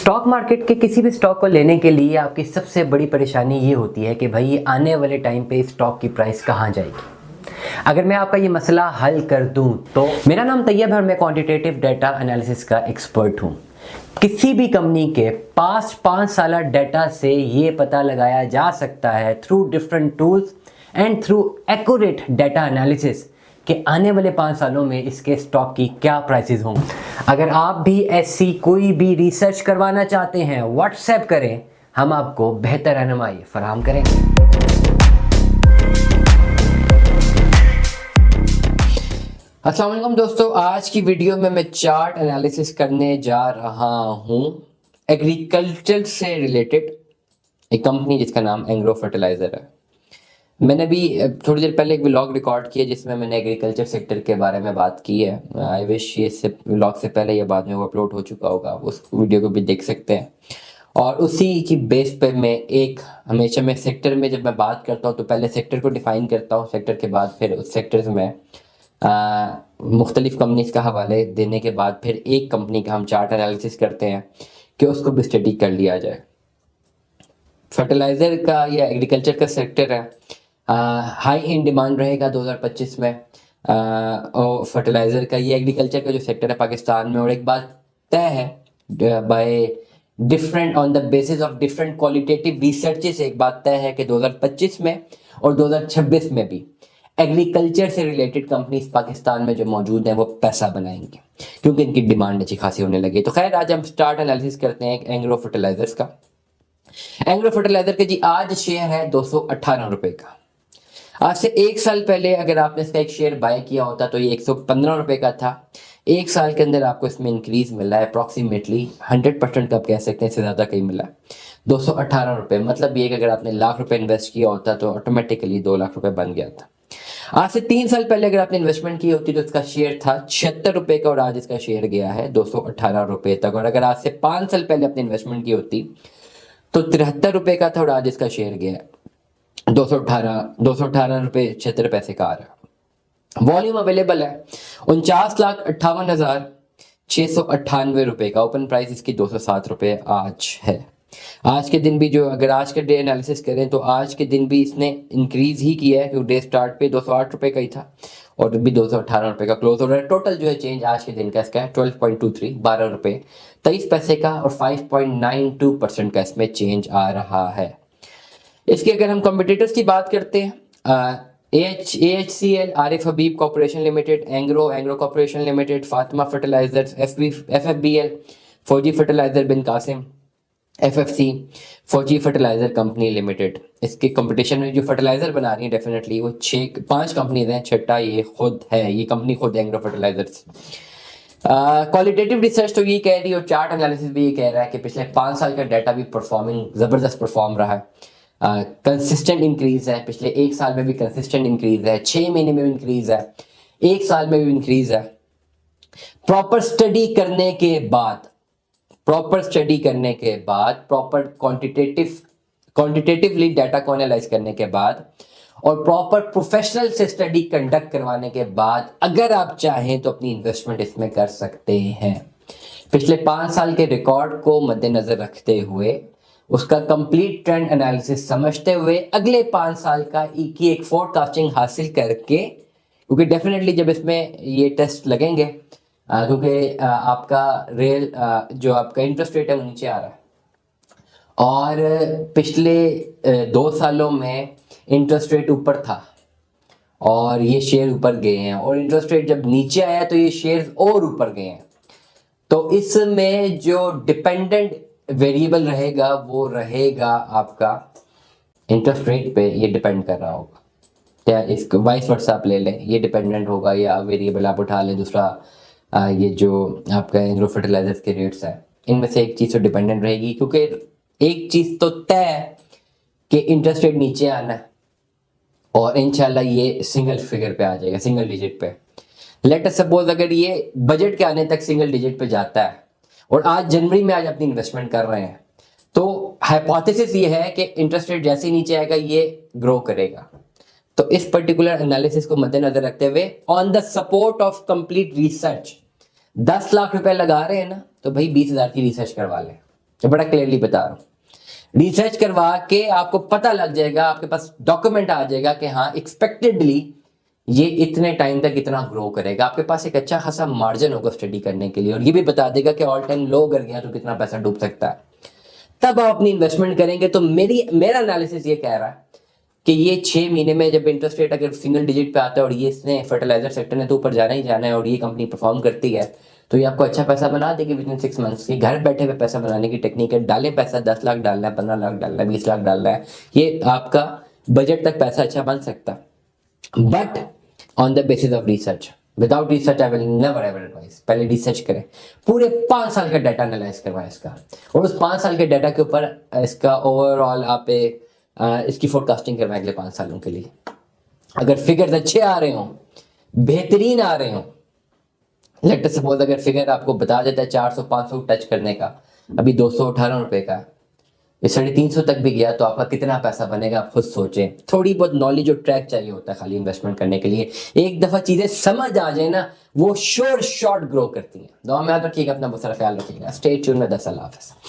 Stock market के किसी भी स्टॉक को लेने के लिए आपकी सबसे बड़ी परेशानी ये होती है कि भाई आने वाले टाइम पे स्टॉक की प्राइस कहाँ जाएगी। अगर मैं आपका ये मसला हल कर दूं तो मेरा नाम तैयब है और मैं क्वांटिटेटिव डाटा एनालिसिस का एक्सपर्ट हूं। किसी भी कंपनी के पास्ट 5 साल डाटा से ये पता लगाया जा सकता है through different tools and through accurate data analysis कि आने वाले 5 सालों में इसके स्टॉक की क्या प्राइसेस होंगी। अगर आप भी ऐसी कोई भी रिसर्च करवाना चाहते हैं व्हाट्सएप करें, हम आपको बेहतर रहनुमाई फराहम करेंगे। अस्सलाम वालेकुम दोस्तों, आज की वीडियो में मैं चार्ट एनालिसिस करने जा रहा हूं एग्रीकल्चर से रिलेटेड एक कंपनी जिसका नाम एंग्रो फर्टिलाइजर है। मैंने भी थोड़ी देर पहले एक व्लॉग रिकॉर्ड किया जिसमें मैंने एग्रीकल्चर सेक्टर के बारे में बात की है। आई विश ये से व्लॉग से पहले या बाद में वो अपलोड हो चुका होगा, उस वीडियो को भी देख सकते हैं। और उसी की बेस पे मैं हमेशा मैं सेक्टर में जब मैं बात करता हूँ तो पहले सेक्टर को डिफाइन करता हूँ, सेक्टर के बाद फिर उस सेक्टर में मुख्तलिफ कंपनीज का हवाले देने के बाद फिर एक कंपनी का हम चार्ट एनालिसिस करते हैं कि उसको भी स्टडी कर लिया जाए। फर्टिलाइज़र का या एग्रीकल्चर का सेक्टर है, हाई इन डिमांड रहेगा 2025 में। और फर्टिलाइज़र का ये एग्रीकल्चर का जो सेक्टर है पाकिस्तान में, और एक बात तय है by different on the basis of different qualitative researches, एक बात तय है कि 2025 में और 2026 में भी एग्रीकल्चर से रिलेटेड कंपनीज पाकिस्तान में जो मौजूद हैं वो पैसा बनाएंगे क्योंकि इनकी डिमांड अच्छी खासी होने लगी। तो खैर आज हम स्टार्ट एनालिसिस करते हैं एंग्रो फर्टिलाइजर्स का। एंग्रो फर्टिलाइजर के जी आज शेयर है 218 रुपए का। आज से 1 साल पहले अगर आपने इसका एक शेयर बाय किया होता तो ये 115 रुपए का था। 1 साल के अंदर आपको इसमें इंक्रीज मिला है अप्रॉक्सीमेटली 100% का, आप कह सकते हैं इससे ज़्यादा कहीं मिला है। 218 रुपये मतलब ये कि अगर आपने लाख रुपए इन्वेस्ट किया होता तो ऑटोमेटिकली 2 लाख रुपए बन गया था। आज से 3 साल पहले अगर आपने इन्वेस्टमेंट की होती तो इसका शेयर था 76 रुपए का और आज इसका शेयर गया है 218 रुपए तक। और अगर आज से 5 साल पहले आपने इन्वेस्टमेंट की होती तो 73 रुपए का था और आज इसका शेयर गया है 218 रुपये 76 पैसे का आ रहा। वॉल्यूम अवेलेबल है 49,58,698 रुपये का। ओपन प्राइस इसकी 207 रुपये आज है। आज के दिन भी जो अगर आज के डे एनालिसिस करें तो आज के दिन भी इसने इंक्रीज ही किया है क्योंकि डे स्टार्ट पे 208 रुपये का ही था और भी 218 रुपये का क्लोज हो रहा है। टोटल जो है चेंज आज के दिन का इसका है 12.23 12 रुपये 23 पैसे का और 5.92% का इसमें चेंज आ रहा है। इसके अगर हम कॉम्पिटिटर्स की बात करते हैं, AHCL, Arif Habib corporation limited, Engro corporation limited, Fatima fertilizers, FFBL, Fauji fertilizer Bin Qasim, FFC, Fauji fertilizer company limited. इसके कंपटीशन में जो फर्टिलाइजर बना रही है डेफिनेटली वो 5 कंपनीज हैं, छठा ये खुद है, ये कंपनी खुद एंग्रो फर्टिलाइजर्स। क्वालिटेटिव रिसर्च तो ये कह रही है और चार्ट एनालिसिस भी ये कह रहा है कि पिछले 5 साल का डाटा भी ज़बरदस्त परफॉर्म रहा है। कंसिस्टेंट इंक्रीज है, पिछले 1 साल में भी कंसिस्टेंट इंक्रीज है, 6 महीने में भी इंक्रीज है, 1 साल में भी इंक्रीज है। प्रॉपर स्टडी करने के बाद प्रॉपर क्वांटिटेटिवली डाटा को एनालाइज करने के बाद और प्रॉपर प्रोफेशनल से स्टडी कंडक्ट करवाने के बाद अगर आप चाहें तो अपनी इन्वेस्टमेंट इसमें कर सकते हैं। पिछले 5 साल के रिकॉर्ड को मद्देनजर रखते हुए, उसका कंप्लीट ट्रेंड एनालिसिस समझते हुए, अगले 5 साल की एक फोरकास्टिंग हासिल करके, क्योंकि डेफिनेटली जब इसमें ये टेस्ट लगेंगे क्योंकि आपका जो आपका इंटरेस्ट रेट है वो नीचे आ रहा है और पिछले 2 सालों में इंटरेस्ट रेट ऊपर था और ये शेयर ऊपर गए हैं और इंटरेस्ट रेट जब नीचे आया तो ये शेयर और ऊपर गए हैं। तो इसमें जो डिपेंडेंट वेरिएबल रहेगा वो रहेगा आपका इंटरेस्ट रेट पे, ये डिपेंड कर रहा होगा। क्या इसको वाइस वर्सा आप ले लें, ये डिपेंडेंट होगा या वेरिएबल आप उठा लें दूसरा, ये जो आपका एग्रो फर्टिलाइजर्स के रेट्स हैं इनमें से एक चीज़ तो डिपेंडेंट रहेगी क्योंकि एक चीज़ तो तय है कि इंटरेस्ट रेट नीचे आना है और इंशाल्लाह ये सिंगल फिगर पे आ जाएगा, सिंगल डिजिट पे। लेट अस सपोज अगर ये बजट के आने तक सिंगल डिजिट पे जाता है और आज जनवरी में अपनी इन्वेस्टमेंट कर रहे हैं तो हाइपोथेसिस ये है कि इंटरेस्ट रेट जैसे ही नीचे आएगा ये ग्रो करेगा। तो इस पर्टिकुलर एनालिसिस को मद्देनजर रखते हुए on the support of complete research 10 lakh रुपए लगा रहे हैं ना तो भाई 20,000 की रिसर्च करवा लें। मैं बड़ा क्लियरली बता रहा हूँ। रिसर्च करवा के आपको पता लग जाएगा, आपके पास डॉक्यूमेंट आ जाएगा कि हाँ एक्सपेक्टेडली ये इतने टाइम तक इतना ग्रो करेगा। आपके पास एक अच्छा खासा मार्जिन होगा स्टडी करने के लिए, और ये भी बता देगा कि ऑल टाइम लो अगर गया तो कितना पैसा डूब सकता है। तब आप अपनी इन्वेस्टमेंट करेंगे। तो मेरा एनालिसिस ये कह रहा है कि ये 6 महीने में जब इंटरेस्ट रेट अगर सिंगल डिजिट पे आता है और ये इसने फर्टिलाइजर सेक्टर ने तो ऊपर जाना ही जाना है और ये कंपनी परफॉर्म करती है, तो ये आपको अच्छा पैसा बना देगी विद इन 6 मंथ्स। ये घर बैठे हुए पैसा बनाने की टेक्निक है। डालें पैसा, 10 लाख डालना है, 15 लाख डालना है, 20 लाख डालना है, ये आपका बजट तक पैसा अच्छा बन सकता है, but on the basis of research. Without research I will never ever advice. पहले रिसर्च करें, पूरे 5 साल का डाटा एनालाइज करवाएं इसका, और उस 5 साल के डाटा के ऊपर इसका ओवरऑल आप इसकी फोरकास्टिंग करवाएं अगले 5 सालों के लिए। अगर फिगर्स अच्छे आ रहे हों, बेहतरीन आ रहे हों, लेट अस सपोज अगर फिगर आपको बता देता है 400-500 टच करने का, अभी 218 रुपए का, ये 350 तक भी गया, तो आपका कितना पैसा बनेगा आप खुद सोचें। थोड़ी बहुत नॉलेज और ट्रैक चाहिए होता है खाली इन्वेस्टमेंट करने के लिए। एक दफा चीजें समझ आ जाए ना, वो श्योर शॉर्ट ग्रो करती हैं। दुआ में याद रखिएगा, अपना बहुत सारा ख्याल रखिएगा। स्टे ट्यून में 10 अल्लाह हाफ़िज़।